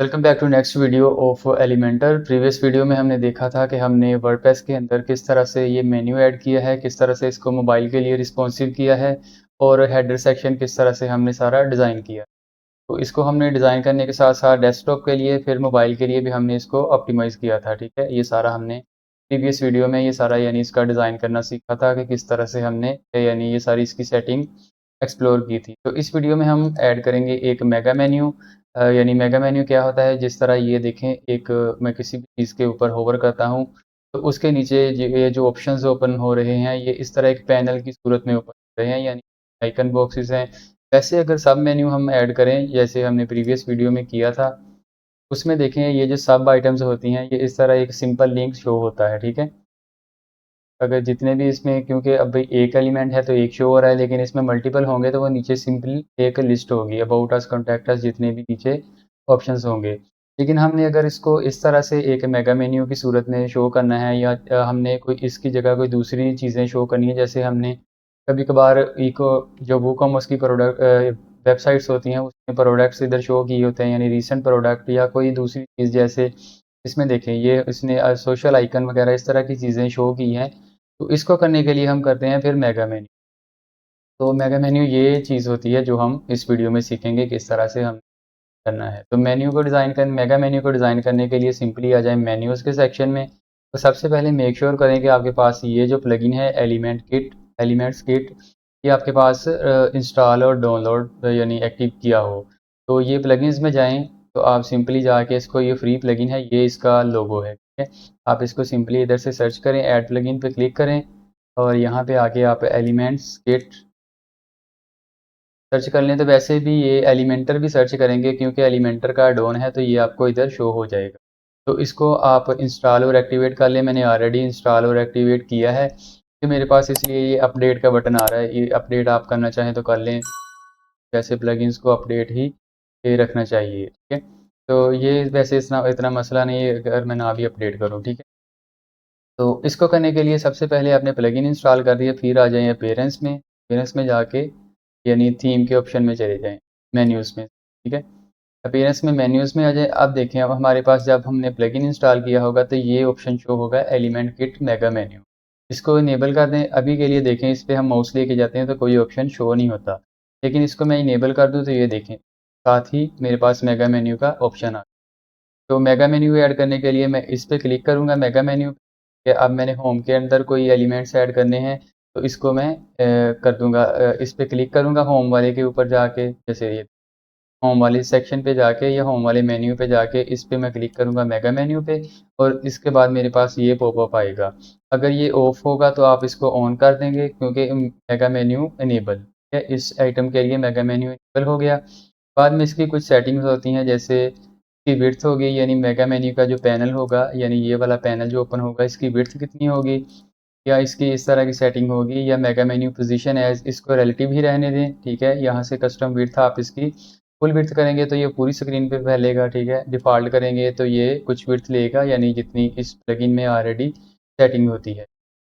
Welcome back to next video of Elementor. Previous video में हमने देखा था कि हमने वर्डप्रेस के अंदर किस तरह से ये मेन्यू ऐड किया है, किस तरह से इसको मोबाइल के लिए रिस्पॉन्सिव किया है और हेडर सेक्शन किस तरह से हमने सारा डिज़ाइन किया। तो इसको हमने डिज़ाइन करने के साथ साथ डेस्कटॉप के लिए फिर मोबाइल के लिए भी हमने इसको ऑप्टिमाइज़ किया था। ठीक है, ये सारा हमने प्रीवियस वीडियो में ये सारा यानी इसका डिज़ाइन करना सीखा था कि किस तरह से हमने यानी ये सारी इसकी सेटिंग एक्सप्लोर की थी। तो इस वीडियो में हम ऐड करेंगे एक मेगा मेन्यू। यानी मेगा मेन्यू क्या होता है, जिस तरह ये देखें एक मैं किसी भी चीज़ के ऊपर होवर करता हूँ तो उसके नीचे ये जो ऑप्शंस ओपन हो रहे हैं ये इस तरह एक पैनल की सूरत में ओपन हो रहे हैं, यानी आइकन बॉक्सेस हैं। वैसे अगर सब मेन्यू हम ऐड करें जैसे हमने प्रीवियस वीडियो में किया था, उसमें देखें ये जो सब आइटम्स होती हैं ये इस तरह एक सिंपल लिंक शो होता है। ठीक है, अगर जितने भी इसमें, क्योंकि अब भाई एक एलिमेंट है तो एक शो हो रहा है, लेकिन इसमें मल्टीपल होंगे तो वो नीचे सिंपल एक लिस्ट होगी, अबाउट अस, कॉन्टैक्ट अस, जितने भी नीचे ऑप्शंस होंगे। लेकिन हमने अगर इसको इस तरह से एक मेगा मेन्यू की सूरत में शो करना है या हमने कोई इसकी जगह कोई दूसरी चीज़ें शो करनी है, जैसे हमने कभी कभार इको जो वो कॉमर्स की प्रोडक्ट वेबसाइट्स होती हैं उसमें प्रोडक्ट्स इधर शो किए होते हैं, यानी रीसेंट प्रोडक्ट या कोई दूसरी चीज़, जैसे इसमें देखें ये इसने सोशल आइकन वगैरह इस तरह की चीज़ें शो की हैं। तो इसको करने के लिए हम करते हैं फिर मेगा मेन्यू। तो मेगा मेन्यू ये चीज़ होती है जो हम इस वीडियो में सीखेंगे किस तरह से हम करना है। तो मेन्यू को डिज़ाइन कर मेगा मेन्यू को डिज़ाइन करने के लिए सिंपली आ जाए मेन्यूज़ के सेक्शन में। तो सबसे पहले मेक श्योर करें कि आपके पास ये जो प्लगइन है एलिमेंट्स किट, ये आपके पास इंस्टॉल और डाउनलोड यानी एक्टिव किया हो। तो ये प्लगइन्स में जाएँ तो आप सिंपली जाके इसको, ये फ्री प्लगइन है, ये इसका लोगो है, ठीक है। आप इसको सिंपली इधर से सर्च करें, ऐड प्लगइन पे क्लिक करें और यहाँ पे आके आप एलिमेंट्स किट सर्च कर लें। तो वैसे भी ये एलिमेंटर भी सर्च करेंगे क्योंकि एलिमेंटर का एड ऑन है तो ये आपको इधर शो हो जाएगा। तो इसको आप इंस्टॉल और एक्टिवेट कर लें। मैंने ऑलरेडी इंस्टॉल और एक्टिवेट किया है कि मेरे पास, इसलिए ये अपडेट का बटन आ रहा है। ये अपडेट आप करना चाहें तो कर लें, वैसे प्लगइन्स को अपडेट ही ये रखना चाहिए, ठीक है। तो ये वैसे इतना इतना मसला नहीं है अगर मैं ना भी अपडेट करूँ, ठीक है। तो इसको करने के लिए सबसे पहले आपने प्लगइन इंस्टॉल कर दिया, फिर आ जाएँ अपीयरेंस में जाके यानी थीम के ऑप्शन में चले जाएँ, मेन्यूज़ में, ठीक है। अपीयरेंस में मेन्यूज़ में आ जाए। अब देखें, अब हमारे पास जब हमने प्लगइन इंस्टॉल किया होगा तो ये ऑप्शन शो होगा एलिमेंट किट मेगा मेन्यू। इसको इनेबल कर दें। अभी के लिए देखें, इस पे हम माउस लेके जाते हैं तो कोई ऑप्शन शो नहीं होता, लेकिन इसको मैं इनेबल कर दूँ तो ये देखें साथ ही मेरे पास मेगा मेन्यू का ऑप्शन आ। तो मेगा मेन्यू ऐड करने के लिए मैं इस पे क्लिक करूँगा मेगा मेन्यू पे। अब मैंने होम के अंदर कोई एलिमेंट्स ऐड करने हैं तो इसको मैं कर दूँगा, इस पे क्लिक करूँगा होम वाले के ऊपर जाके, जैसे ये होम वाले सेक्शन पे जाके या होम वाले मेन्यू पे जाके इस पे मैं क्लिक करूँगा मेगा मेन्यू पे और इसके बाद मेरे पास ये पॉपअप आएगा। अगर ये ऑफ होगा तो आप इसको ऑन कर देंगे क्योंकि मेगा मेन्यू इनेबल है। इस आइटम के लिए मेगा मेन्यू इनेबल हो गया। बाद में इसकी कुछ सेटिंग्स होती हैं, जैसे इसकी विड्थ होगी, यानी मेगा मेन्यू का जो पैनल होगा, यानी ये वाला पैनल जो ओपन होगा, इसकी विड्थ कितनी होगी, या इसकी इस तरह की सेटिंग होगी, या मेगा मेन्यू पोजीशन एज इसको रिलेटिव ही रहने दें, ठीक है। यहाँ से कस्टम विड्थ आप इसकी फुल विड्थ करेंगे तो ये पूरी स्क्रीन पे फैलेगा, ठीक है। डिफ़ॉल्ट करेंगे तो ये कुछ विड्थ लेगा, यानी जितनी इस प्लगइन में ऑलरेडी सेटिंग होती है।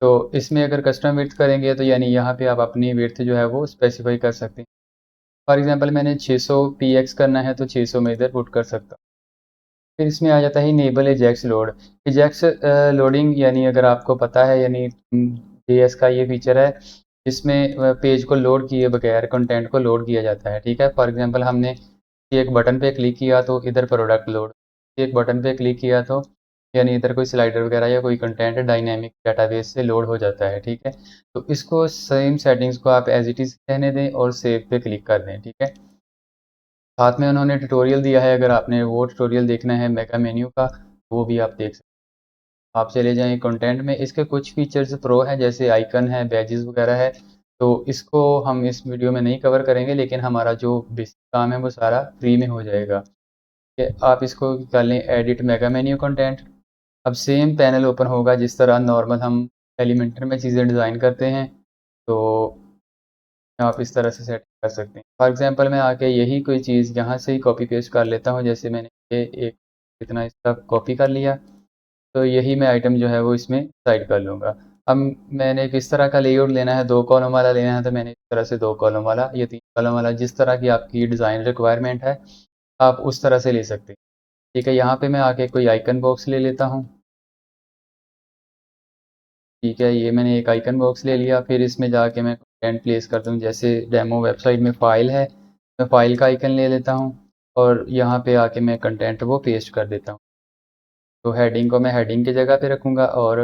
तो इसमें अगर कस्टम विड्थ करेंगे तो यानी यहाँ पे आप अपनी विड्थ जो है वो स्पेसिफाई कर सकते हैं। फॉर एग्जांपल मैंने 600 px करना है तो 600 में इधर पुट कर सकता हूँ। फिर इसमें आ जाता है enable Ajax load. Ajax loading, यानी अगर आपको पता है, यानी जेएस का ये फीचर है जिसमें पेज को लोड किए बगैर कंटेंट को लोड किया जाता है, ठीक है। फॉर एग्जांपल हमने एक बटन पे क्लिक किया तो इधर प्रोडक्ट लोड, एक बटन पे क्लिक किया तो यानी इधर कोई स्लाइडर वगैरह या कोई कंटेंट डायनामिक डाटाबेस से लोड हो जाता है, ठीक है। तो इसको सेम सेटिंग्स को आप एज इट इज़ रहने दें और सेव पे क्लिक कर दें, ठीक है। साथ में उन्होंने ट्यूटोरियल दिया है, अगर आपने वो ट्यूटोरियल देखना है मेगा मेन्यू का वो भी आप देख सकते हैं। आप चले जाएँ कंटेंट में, इसके कुछ फीचर्स प्रो हैं, जैसे आइकन है, बैजेस वगैरह है। तो इसको हम इस वीडियो में नहीं कवर करेंगे, लेकिन हमारा जो बेसिक काम है वो सारा फ्री में हो जाएगा, कि आप इसको कर लें एडिट मेगा मेन्यू कंटेंट। अब सेम पैनल ओपन होगा जिस तरह नॉर्मल हम एलिमेंटर में चीज़ें डिज़ाइन करते हैं, तो आप इस तरह से सेट कर सकते हैं। फॉर एग्जांपल मैं आके यही कोई चीज़ यहाँ से ही कॉपी पेस्ट कर लेता हूँ, जैसे मैंने ये एक इतना इसका कॉपी कर लिया, तो यही मैं आइटम जो है वो इसमें साइड कर लूँगा। अब मैंने किस तरह का लेआउट लेना है, 2 कॉलम वाला लेना है तो मैंने इस तरह से 2 कॉलम वाला या 3 कॉलम वाला, जिस तरह की आपकी डिज़ाइन रिक्वायरमेंट है आप उस तरह से ले सकते हैं। ठीक है, यहाँ पे मैं आके कोई आइकन बॉक्स ले लेता हूँ। ठीक है, ये मैंने एक आइकन बॉक्स ले लिया, फिर इसमें जाके मैं कंटेंट प्लेस करता हूँ। जैसे डेमो वेबसाइट में फ़ाइल है, मैं फ़ाइल का आइकन ले लेता हूँ और यहाँ पे आके मैं कंटेंट वो पेस्ट कर देता हूँ। तो हेडिंग को मैं हेडिंग की जगह पे रखूँगा और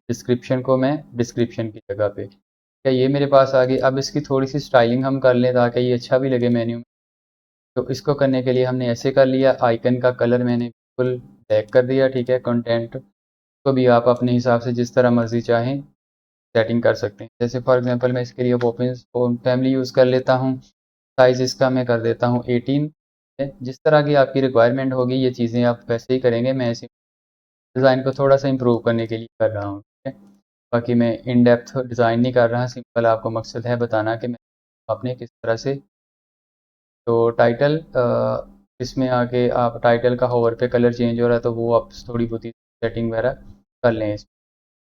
डिस्क्रिप्शन को मैं डिस्क्रिप्शन की जगह पे। क्या ये मेरे पास आ गई। अब इसकी थोड़ी सी स्टाइलिंग हम कर लें ताकि ये अच्छा भी लगे मेन्यू में। तो इसको करने के लिए हमने ऐसे कर लिया, आइकन का कलर मैंने बिल्कुल ब्लैक कर दिया। ठीक है, कंटेंट को भी आप अपने हिसाब से जिस तरह मर्जी चाहें सेटिंग कर सकते हैं। जैसे फॉर एग्जांपल मैं इसके लिए ओपन फैमिली यूज़ कर लेता हूँ। साइज़ इसका मैं कर देता हूँ 18। जिस तरह की आपकी रिक्वायरमेंट होगी ये चीज़ें आप वैसे ही करेंगे। मैं इसी डिज़ाइन को थोड़ा सा इम्प्रूव करने के लिए कर रहा हूँ। ठीक है, बाकी मैं इन डेप्थ डिज़ाइन नहीं कर रहा, सिंपल आपको मकसद है बताना कि मैं आपने किस तरह से। तो टाइटल इसमें आके आप टाइटल का होवर पे कलर चेंज हो रहा है तो वो आप थोड़ी बहुत ही सेटिंग वगैरह कर लें। इस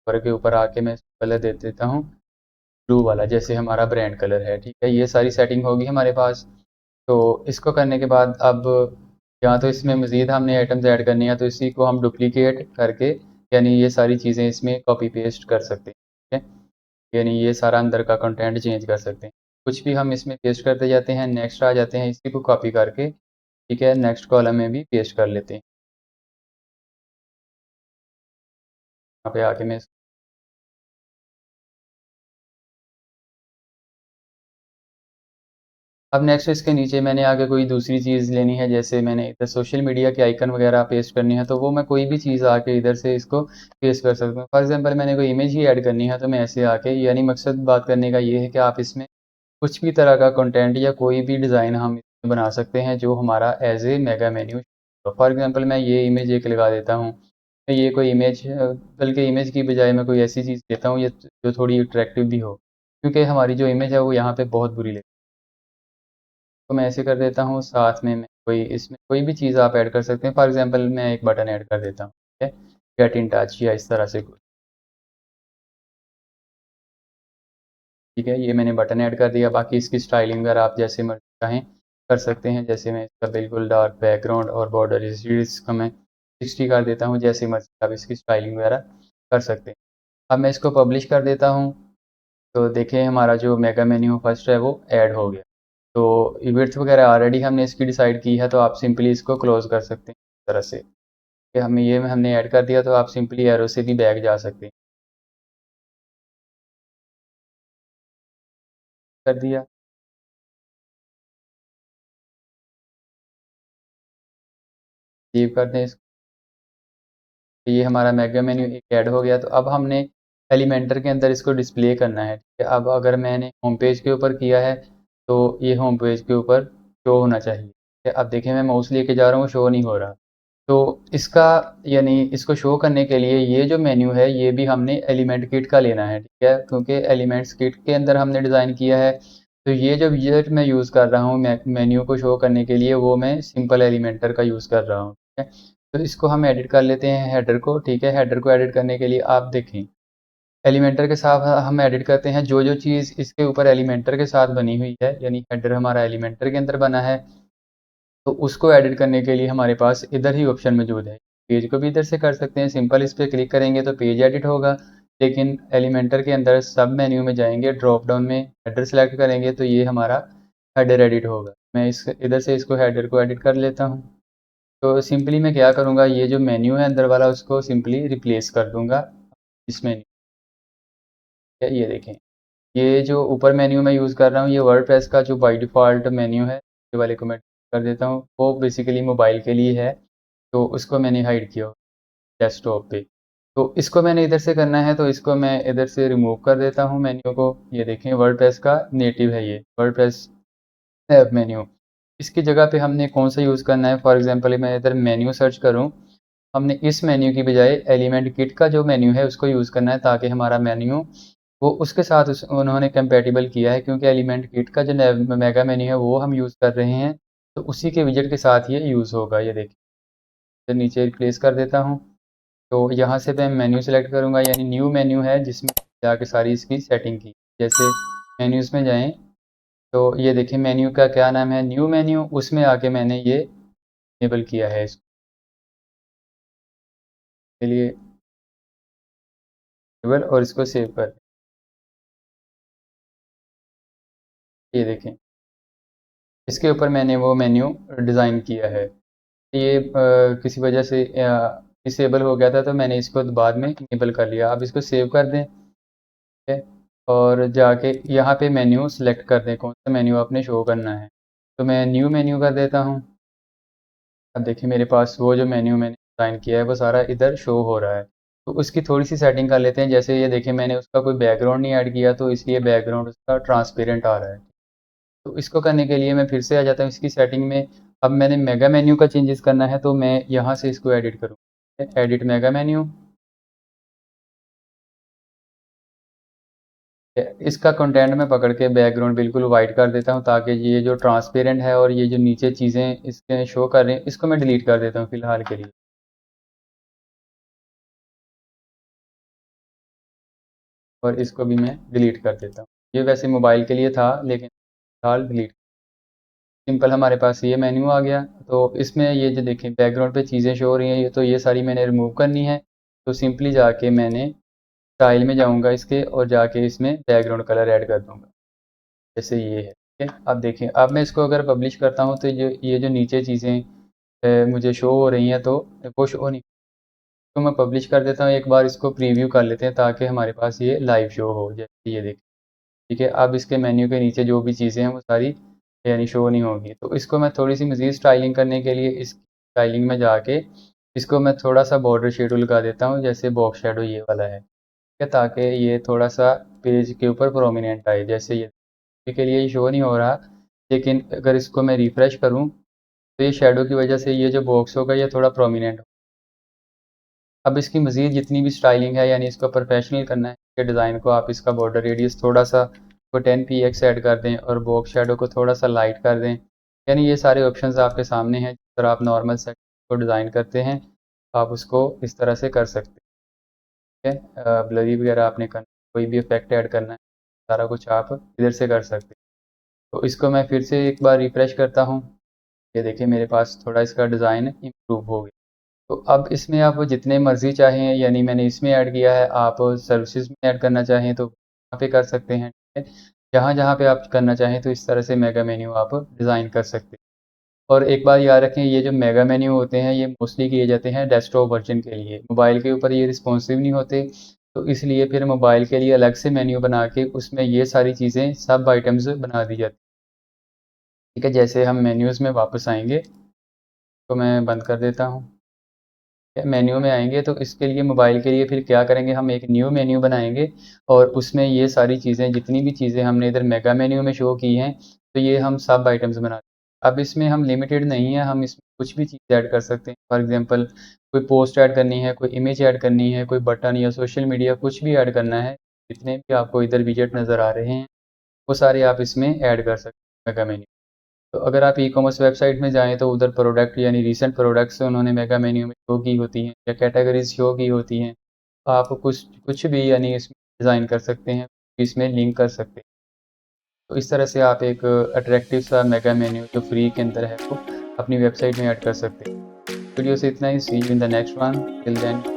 होवर के ऊपर आके मैं कलर दे देता हूँ ब्लू वाला, जैसे हमारा ब्रांड कलर है। ठीक है, ये सारी सेटिंग होगी हमारे पास। तो इसको करने के बाद अब या तो इसमें मज़ीद हमने आइटम्स ऐड करनी है तो इसी को हम डुप्लीकेट करके यानी ये सारी चीज़ें इसमें कॉपी पेस्ट कर सकते हैं। ठीक है, यानी ये सारा अंदर का कंटेंट चेंज कर सकते हैं। कुछ भी हम इसमें पेस्ट करते जाते हैं, नेक्स्ट आ जाते हैं, इसी को कॉपी करके ठीक है नेक्स्ट कॉलम में भी पेस्ट कर लेते हैं। यहाँ पे आके मैं अब नेक्स्ट इसके नीचे मैंने आगे कोई दूसरी चीज़ लेनी है, जैसे मैंने इधर सोशल मीडिया के आइकन वगैरह पेस्ट करनी है तो वो मैं कोई भी चीज़ आके इधर से इसको पेस्ट कर सकता हूँ। फॉर एग्जांपल मैंने कोई इमेज ही ऐड करनी है तो मैं ऐसे आके यानी मकसद बात करने का ये है कि आप इसमें कुछ भी तरह का कंटेंट या कोई भी डिज़ाइन हम इसमें बना सकते हैं जो हमारा एज ए मेगा मेन्यू। तो फॉर एग्जांपल मैं ये इमेज एक लगा देता हूँ। मैं ये कोई इमेज बल्कि इमेज की बजाय मैं कोई ऐसी चीज़ देता हूँ ये जो थोड़ी अट्रैक्टिव भी हो, क्योंकि हमारी जो इमेज है वो यहाँ पे बहुत बुरी लगती है। तो मैं ऐसे कर देता हूँ, साथ में मैं कोई इसमें कोई भी चीज़ आप ऐड कर सकते हैं। फॉर एग्जांपल मैं एक बटन ऐड कर देता हूँ। ठीक है, गेट इन टच या इस तरह से कुछ। ठीक है, ये मैंने बटन ऐड कर दिया। बाकी इसकी स्टाइलिंग अगर आप जैसे मर्जी चाहें कर सकते हैं। जैसे मैं इसका बिल्कुल डार्क बैकग्राउंड और बॉर्डर इसका मैं 60 कर देता हूँ। जैसे मर्जी आप इसकी स्टाइलिंग वगैरह कर सकते हैं। अब मैं इसको पब्लिश कर देता हूँ। तो देखें हमारा जो मेगा मेन्यू फर्स्ट है वो ऐड हो गया। तो विड्थ वगैरह ऑलरेडी हमने इसकी डिसाइड की है तो आप सिंपली इसको क्लोज कर सकते हैं इस तरह से कि हमने ऐड कर दिया। तो आप सिंपली एरो से भी बैक जा सकते हैं। कर दिया, सेव कर दें इसको। ये हमारा मेगा मेन्यू एक ऐड हो गया। तो अब हमने एलिमेंटर के अंदर इसको डिस्प्ले करना है। ठीक है, अब अगर मैंने होम पेज के ऊपर किया है तो ये होम पेज के ऊपर शो होना चाहिए। ठीक है, अब देखें मैं माउस लेके जा रहा हूँ, शो नहीं हो रहा। तो इसका यानी इसको शो करने के लिए ये जो मेन्यू है ये भी हमने एलिमेंट किट का लेना है। ठीक है, क्योंकि एलिमेंट्स किट के अंदर हमने डिज़ाइन किया है। तो ये जो विजेट मैं यूज़ कर रहा हूँ मेन्यू को शो करने के लिए वो मैं सिंपल एलिमेंटर का यूज़ कर रहा हूँ। ठीक है, तो इसको हम एडिट कर लेते हैं हेडर को। ठीक है, हेडर को एडिट करने के लिए आप देखें एलिमेंटर के साथ हम एडिट करते हैं जो जो चीज़ इसके ऊपर एलिमेंटर के साथ बनी हुई है, यानी हेडर हमारा एलिमेंटर के अंदर बना है। तो उसको एडिट करने के लिए हमारे पास इधर ही ऑप्शन मौजूद है। पेज को भी इधर से कर सकते हैं, सिंपल इस पर क्लिक करेंगे तो पेज एडिट होगा। लेकिन एलिमेंटर के अंदर सब मेन्यू में जाएंगे, ड्रॉप डाउन में हेडर सेलेक्ट करेंगे तो ये हमारा हेडर एडिट होगा। मैं इस इधर से इसको हेडर को एडिट कर लेता हूँ। तो सिंपली मैं क्या करूँगा, ये जो मेन्यू है अंदर वाला उसको सिंपली रिप्लेस कर दूंगा इस मेन्यू। ये देखें, ये जो ऊपर मेन्यू में यूज़ कर रहा हूँ ये वर्डप्रेस का जो बाय डिफ़ॉल्ट मेन्यू है, ये वाले को मैं कर देता हूँ। वो बेसिकली मोबाइल के लिए है तो उसको मैंने हाइड किया डेस्कटॉप पे। तो इसको मैंने इधर से करना है तो इसको मैं इधर से रिमूव कर देता हूँ मेन्यू को। ये देखें वर्डप्रेस का नेटिव है ये वर्डप्रेस ऐप मेन्यू। इसकी जगह पे हमने कौन सा यूज़ करना है, फॉर एग्जांपल मैं इधर मेन्यू सर्च करूँ, हमने इस मेन्यू की बजाय एलिमेंट किट का जो मेन्यू है उसको यूज़ करना है ताकि हमारा मेन्यू वो उसके साथ उन्होंने कंपैटिबल किया है। क्योंकि एलिमेंट किट का जो मेगा मेन्यू है वो हम यूज़ कर रहे हैं तो उसी के विजेट के साथ ये यूज़ होगा। ये देखिए, तो नीचे रिप्लेस कर देता हूँ। तो यहाँ से मैं मेन्यू सेलेक्ट करूँगा, यानी न्यू मेन्यू है जिसमें जाके सारी इसकी सेटिंग की। जैसे मेन्यूज़ में जाएँ तो ये देखिए मेन्यू का क्या नाम है, न्यू मेन्यू, उसमें आके मैंने ये इनेबल किया है इसको। के लिए टेबल और इसको सेव कर दें। ये देखें, इसके ऊपर मैंने वो मेन्यू डिज़ाइन किया है। ये किसी वजह से डिसेबल हो गया था, तो मैंने इसको बाद में इनेबल कर लिया। अब इसको सेव कर दें, ठीक है, और जाके यहाँ पे मेन्यू सेलेक्ट कर दें, कौन सा मेन्यू आपने शो करना है। तो मैं न्यू मेन्यू कर देता हूँ। अब देखिए मेरे पास वो जो मेन्यू मैंने डिज़ाइन किया है वो सारा इधर शो हो रहा है। तो उसकी थोड़ी सी सेटिंग कर लेते हैं। जैसे ये देखिए मैंने उसका कोई बैकग्राउंड नहीं ऐड किया, तो इसलिए बैकग्राउंड उसका ट्रांसपेरेंट आ रहा है। तो इसको करने के लिए मैं फिर से आ जाता हूँ इसकी सेटिंग में। अब मैंने मेगा मेन्यू का चेंजेस करना है, तो मैं यहाँ से इसको एडिट करूँ, एडिट मेगा मेन्यू। इसका कंटेंट मैं पकड़ के बैकग्राउंड बिल्कुल वाइट कर देता हूँ, ताकि ये जो ट्रांसपेरेंट है और ये जो नीचे चीज़ें इसके शो कर रही हैं, इसको मैं डिलीट कर देता हूँ फिलहाल के लिए। और इसको भी मैं डिलीट कर देता हूँ। ये वैसे मोबाइल के लिए था, लेकिन फिलहाल डिलीट। सिंपल हमारे पास ये मेन्यू आ गया। तो इसमें ये जो देखें बैकग्राउंड पे चीज़ें शो हो रही हैं, ये तो ये सारी मैंने रिमूव करनी है। तो सिंपली जाके मैंने स्टाइल में जाऊंगा इसके, और जाके इसमें बैकग्राउंड कलर ऐड कर दूंगा, जैसे ये है, ठीक है। अब देखें, अब मैं इसको अगर पब्लिश करता हूँ तो ये जो नीचे चीज़ें मुझे शो हो रही हैं, तो वो शो नहीं। तो मैं पब्लिश कर देता हूँ, एक बार इसको प्रीव्यू कर लेते हैं ताकि हमारे पास ये लाइव शो हो, जैसे ये देखें, ठीक है। अब इसके मेन्यू के नीचे जो भी चीज़ें हैं वो सारी यानी शो नहीं होगी। तो इसको मैं थोड़ी सी मज़ीद स्टाइलिंग करने के लिए इस स्टाइलिंग में जाके इसको मैं थोड़ा सा बॉर्डर शेडो लगा देता हूँ, जैसे बॉक्स शेडो ये वाला है, ठीक है, ताकि ये थोड़ा सा पेज के ऊपर प्रोमिनेंट आए। जैसे ये के लिए शो नहीं हो रहा, लेकिन अगर इसको मैं रिफ़्रेश करूँ तो ये शेडो की वजह से ये जो बॉक्स होगा ये थोड़ा प्रोमिनेंट। अब इसकी मज़ीद जितनी भी स्टाइलिंग है, यानी इसको प्रोफेशनल करना है इसके डिज़ाइन को, आप इसका बॉर्डर रेडियस थोड़ा सा को 10 px ऐड कर दें और बॉक्स शेडो को थोड़ा सा लाइट कर दें। यानी ये सारे ऑप्शंस आपके सामने हैं। जिस तरह आप नॉर्मल सेट को डिज़ाइन करते हैं, आप उसको इस तरह से कर सकते हैं। ब्लरी वगैरह आपने करना, कोई भी इफेक्ट ऐड करना है, सारा कुछ आप इधर से कर सकते हैं। तो इसको मैं फिर से एक बार रिफ़्रेश करता हूँ। ये देखिए मेरे पास थोड़ा इसका डिज़ाइन इम्प्रूव हो गया। तो अब इसमें आप जितने मर्ज़ी चाहें, यानी मैंने इसमें ऐड किया है, आप सर्विसेज में ऐड करना चाहें तो वहाँ पे कर सकते हैं, ठीक है। जहाँ जहाँ पे आप करना चाहें तो इस तरह से मेगा मेन्यू आप डिज़ाइन कर सकते हैं। और एक बात याद रखें, ये जो मेगा मेन्यू होते हैं ये मोस्टली किए जाते हैं डेस्कटॉप वर्जन के लिए, मोबाइल के ऊपर ये रिस्पॉन्सिव नहीं होते। तो इसलिए फिर मोबाइल के लिए अलग से मेन्यू बना के उसमें ये सारी चीज़ें सब आइटम्स बना दी जाती, ठीक है। जैसे हम मेन्यूज़ में वापस आएंगे, तो मैं बंद कर देता हूँ। मेन्यू में आएंगे तो इसके लिए मोबाइल के लिए फिर क्या करेंगे, हम एक न्यू मेन्यू बनाएंगे और उसमें ये सारी चीज़ें, जितनी भी चीज़ें हमने इधर मेगा मेन्यू में शो की हैं, तो ये हम सब आइटम्स बना। अब इसमें हम लिमिटेड नहीं है, हम इसमें कुछ भी चीज़ ऐड कर सकते हैं। फॉर एग्जांपल कोई पोस्ट ऐड करनी है, कोई इमेज ऐड करनी है, कोई बटन या सोशल मीडिया कुछ भी ऐड करना है, जितने भी आपको इधर विजेट नज़र आ रहे हैं वो सारे आप इसमें ऐड कर सकते हैं मेगा मेन्यू। तो अगर आप ई कॉमर्स वेबसाइट में जाएँ तो उधर प्रोडक्ट यानी रीसेंट प्रोडक्ट्स उन्होंने मेगा मेन्यू में शो की होती हैं, या कैटेगरीज शो की होती हैं। तो आप कुछ कुछ भी यानी इसमें डिज़ाइन कर सकते हैं, इसमें लिंक कर सकते हैं। तो इस तरह से आप एक अट्रैक्टिव सा मेगा मेन्यू जो फ्री के अंदर है वो अपनी वेबसाइट में ऐड कर सकते हैं। वीडियो से इतना ही। See you in the next one. Till then.